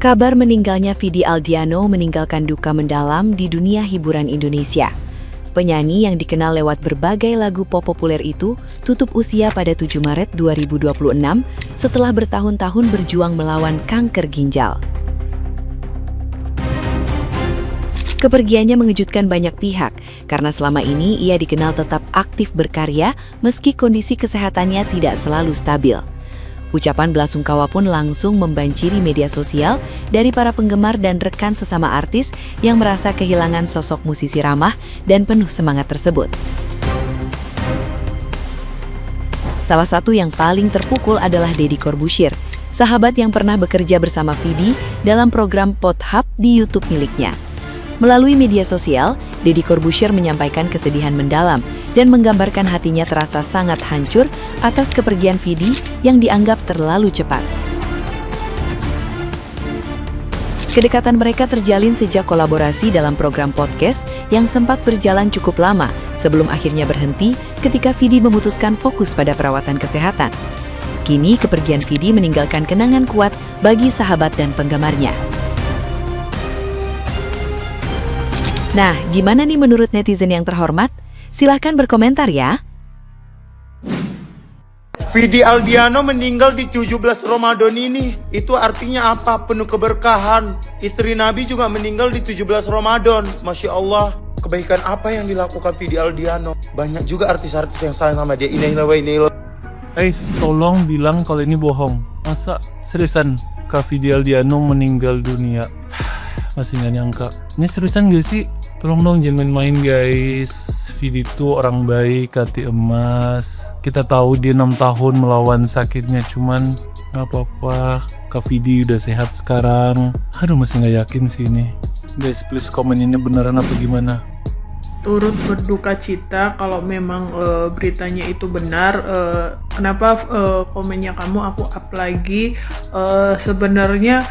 Kabar meninggalnya Vidi Aldiano meninggalkan duka mendalam di dunia hiburan Indonesia. Penyanyi yang dikenal lewat berbagai lagu pop populer itu tutup usia pada 7 Maret 2026 setelah bertahun-tahun berjuang melawan kanker ginjal. Kepergiannya mengejutkan banyak pihak karena selama ini ia dikenal tetap aktif berkarya meski kondisi kesehatannya tidak selalu stabil. Ucapan belasungkawa pun langsung membanjiri media sosial dari para penggemar dan rekan sesama artis yang merasa kehilangan sosok musisi ramah dan penuh semangat tersebut. Salah satu yang paling terpukul adalah Deddy Corbuzier, sahabat yang pernah bekerja bersama Vidi dalam program Pornhub di YouTube miliknya. Melalui media sosial, Deddy Corbuzier menyampaikan kesedihan mendalam dan menggambarkan hatinya terasa sangat hancur atas kepergian Vidi yang dianggap terlalu cepat. Kedekatan mereka terjalin sejak kolaborasi dalam program podcast yang sempat berjalan cukup lama sebelum akhirnya berhenti ketika Vidi memutuskan fokus pada perawatan kesehatan. Kini kepergian Vidi meninggalkan kenangan kuat bagi sahabat dan penggemarnya. Nah, gimana nih menurut netizen yang terhormat? Silahkan berkomentar ya. Vidi Aldiano meninggal di 17 Ramadan ini. Itu artinya apa? Penuh keberkahan. Istri Nabi juga meninggal di 17 Ramadan. Masya Allah. Kebaikan apa yang dilakukan Vidi Aldiano? Banyak juga artis-artis yang sayang sama dia. Tolong bilang kalau ini bohong. Masa seriusan Kak Vidi Aldiano meninggal dunia? Masih gak nyangka. Ini seriusan gak sih? Tolong dong jangan main-main guys. Vidi itu orang baik, hati emas. Kita tahu dia 6 tahun melawan sakitnya, cuman gak apa-apa. Kak Vidi udah sehat sekarang. Aduh masih gak yakin sih ini. Guys please komen ini beneran apa gimana. Turut berduka cita kalau memang beritanya itu benar. Kenapa komennya kamu aku up lagi? Sebenarnya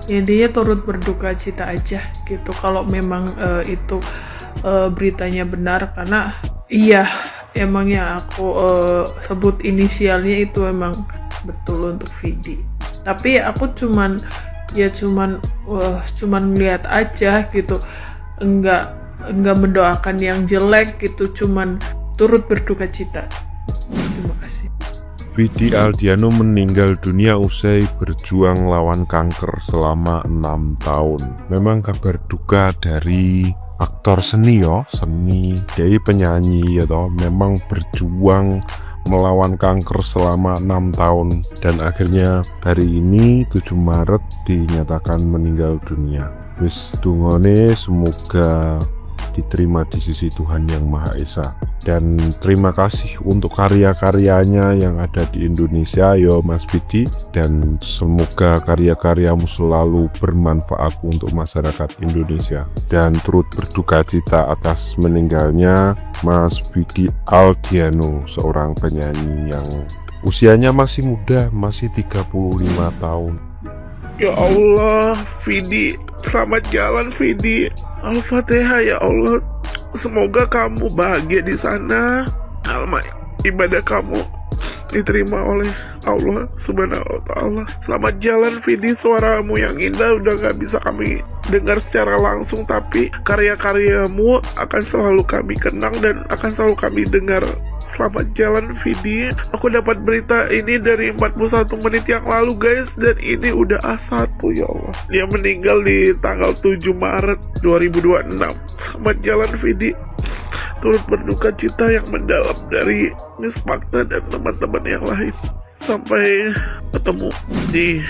intinya turut berduka cita aja gitu kalau memang itu beritanya benar, karena iya emangnya aku sebut inisialnya itu emang betul untuk Vidi. Tapi aku cuman lihat aja gitu, enggak mendoakan yang jelek gitu, cuman turut berduka cita. Terima kasih. Vidi Aldiano meninggal dunia usai berjuang lawan kanker selama 6 tahun. Memang kabar duka dari aktor seni dari penyanyi memang berjuang melawan kanker selama 6 tahun dan akhirnya hari ini 7 Maret dinyatakan meninggal dunia. Wis dungone semoga diterima di sisi Tuhan Yang Maha Esa. Dan terima kasih untuk karya-karyanya yang ada di Indonesia Mas Vidi, dan semoga karya-karyamu selalu bermanfaat untuk masyarakat Indonesia. Dan turut berduka cita atas meninggalnya Mas Vidi Aldiano, seorang penyanyi yang usianya masih muda, masih 35 tahun. Ya Allah, Vidi, selamat jalan Vidi. Al-Fatihah ya Allah. Semoga kamu bahagia di sana. Ibadah kamu diterima oleh Allah Subhanahu wa Ta'ala. Selamat jalan Vidi, suaramu yang indah udah gak bisa kami dengar secara langsung, tapi karya-karyamu akan selalu kami kenang dan akan selalu kami dengar. Selamat jalan Vidi. Aku dapat berita ini dari 41 menit yang lalu guys, dan ini udah A1 ya Allah. Dia meninggal di tanggal 7 Maret 2026. Selamat jalan Vidi. Turut berduka cita yang mendalam dari Miss Magda dan teman-teman yang lain. Sampai ketemu di...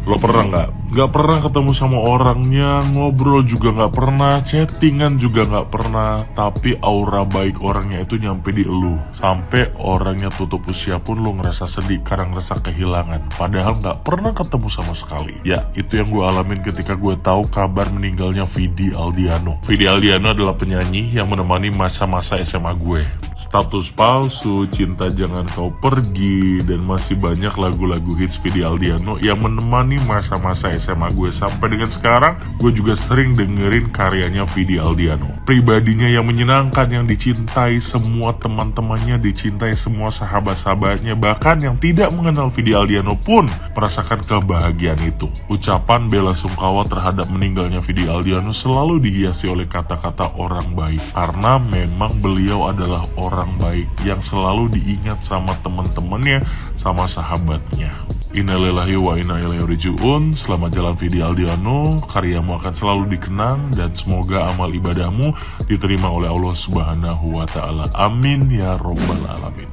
Lo pernah nggak pernah ketemu sama orangnya, ngobrol juga nggak pernah, chattingan juga nggak pernah, tapi aura baik orangnya itu nyampe di elu. Sampai orangnya tutup usia pun lo ngerasa sedih karena ngerasa kehilangan, padahal nggak pernah ketemu sama sekali. Ya, itu yang gue alamin ketika gue tahu kabar meninggalnya Vidi Aldiano. Vidi Aldiano adalah penyanyi yang menemani masa-masa SMA gue. Status palsu, Cinta Jangan Kau Pergi, dan masih banyak lagu-lagu hits Vidi Aldiano yang menemani masa-masa SMA gue. Sampai dengan sekarang gue juga sering dengerin karyanya Vidi Aldiano. Pribadinya yang menyenangkan, yang dicintai semua teman-temannya, dicintai semua sahabat-sahabatnya, bahkan yang tidak mengenal Vidi Aldiano pun merasakan kebahagiaan itu. Ucapan bela sungkawa terhadap meninggalnya Vidi Aldiano selalu dihiasi oleh kata-kata orang baik, karena memang beliau adalah orang baik yang selalu diingat sama teman-temannya, sama sahabatnya. Innalillahi wa inna ilaihi raji'un. Selamat jalan Vidi Aldiano, karyamu akan selalu dikenang dan semoga amal ibadahmu diterima oleh Allah Subhanahu wa Ta'ala. Amin ya Rabbal Alamin.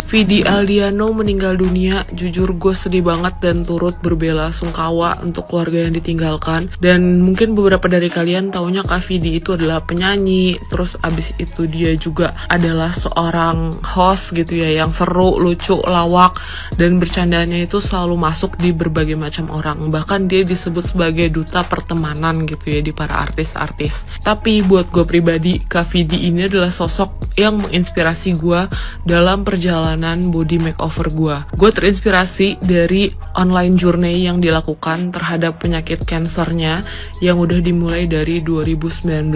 Vidi Aldiano meninggal dunia, jujur gue sedih banget dan turut berbela sungkawa untuk keluarga yang ditinggalkan. Dan mungkin beberapa dari kalian taunya Kak Vidi itu adalah penyanyi, terus abis itu dia juga adalah seorang host gitu ya, yang seru, lucu, lawak, dan bercandanya itu selalu masuk di berbagai macam orang. Bahkan dia disebut sebagai duta pertemanan gitu ya di para artis-artis. Tapi buat gue pribadi, Kak Vidi ini adalah sosok yang menginspirasi gue dalam perjalanan body makeover gue. Gue terinspirasi dari online journey yang dilakukan terhadap penyakit kansernya yang udah dimulai dari 2019.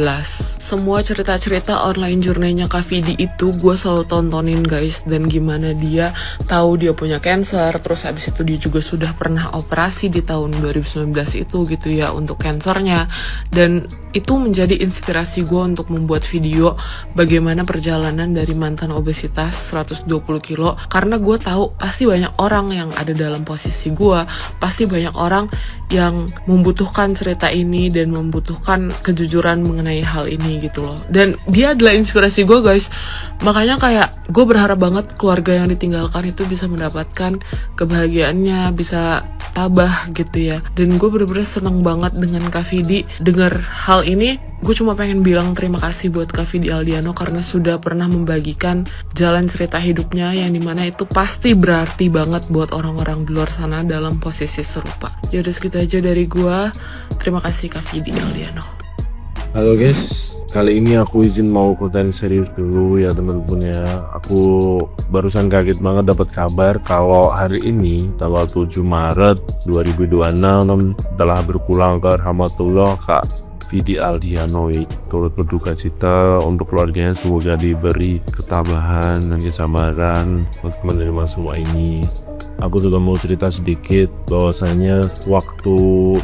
Semua cerita-cerita online journey-nya Kak Vidi itu gue selalu tontonin guys, dan gimana dia tahu dia punya kanker, terus habis itu dia juga sudah pernah operasi di tahun 2019 itu gitu ya untuk kansernya, dan itu menjadi inspirasi gue untuk membuat video bagaimana perjalanan dari mantan obesitas 120 kilo, karena gue tahu pasti banyak orang yang ada dalam posisi gue, pasti banyak orang yang membutuhkan cerita ini dan membutuhkan kejujuran mengenai hal ini gitu loh. Dan dia adalah inspirasi gue guys, makanya kayak gue berharap banget keluarga yang ditinggalkan itu bisa mendapatkan kebahagiaannya, bisa tabah gitu ya. Dan gue bener-bener seneng banget dengan Kak Vidi. Dengar hal ini, gue cuma pengen bilang terima kasih buat Kak Vidi Aldiano karena sudah pernah membagikan jalan cerita hidupnya yang dimana itu pasti berarti banget buat orang-orang di luar sana dalam posisi serupa. Yaudah segitu aja dari gue. Terima kasih Kak Vidi Aldiano. Halo guys, kali ini aku izin mau konten serius dulu ya teman-teman ya. Aku barusan kaget banget dapat kabar kalau hari ini tanggal 7 Maret 2026 telah berpulang ke rahmatullah Kak Vidi Aldiano. Turut berduka cita untuk keluarganya, semoga diberi ketabahan dan kesabaran untuk menerima semua ini. Aku juga mau cerita sedikit bahwasanya waktu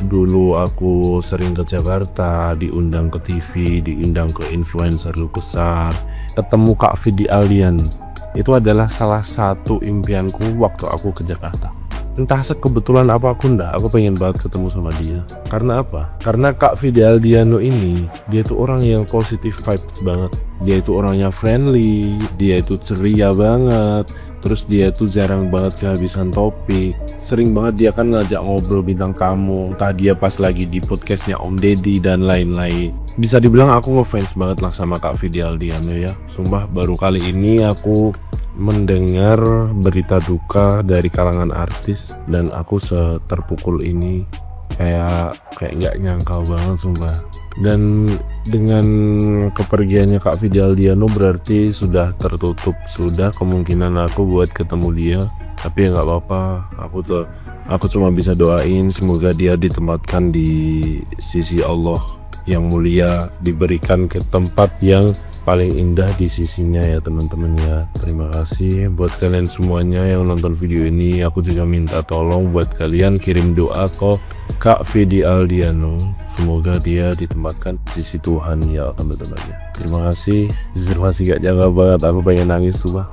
dulu aku sering ke Jakarta, diundang ke TV, diundang ke influencer besar, ketemu Kak Vidi Aldiano. Itu adalah salah satu impianku waktu aku ke Jakarta. Entah sekebetulan apa aku pengen banget ketemu sama dia. Karena apa? Karena Kak Vidi Aldiano ini, dia tuh orang yang positive vibes banget. Dia itu orangnya friendly, dia itu ceria banget. Terus dia tuh jarang banget kehabisan topik. Sering banget dia kan ngajak ngobrol bintang tamu, entah dia pas lagi di podcastnya Om Deddy dan lain-lain. Bisa dibilang aku ngefans banget lah sama Kak Vidi Aldiano ya. Sumpah baru kali ini aku mendengar berita duka dari kalangan artis dan aku seterpukul ini, kayak nggak nyangka banget sumpah. Dan dengan kepergiannya Kak Vidi Aldiano berarti sudah tertutup sudah kemungkinan aku buat ketemu dia. Tapi ya nggak apa-apa, aku cuma bisa doain semoga dia ditempatkan di sisi Allah yang mulia, diberikan ke tempat yang paling indah di sisinya ya teman-teman ya. Terima kasih buat kalian semuanya yang nonton video ini. Aku juga minta tolong buat kalian kirim doa ke Kak Vidi Aldiano, semoga dia ditempatkan di sisi Tuhan ya teman-teman ya. Terima kasih, jujur masih gak nyangka banget, aku pengen nangis sumpah.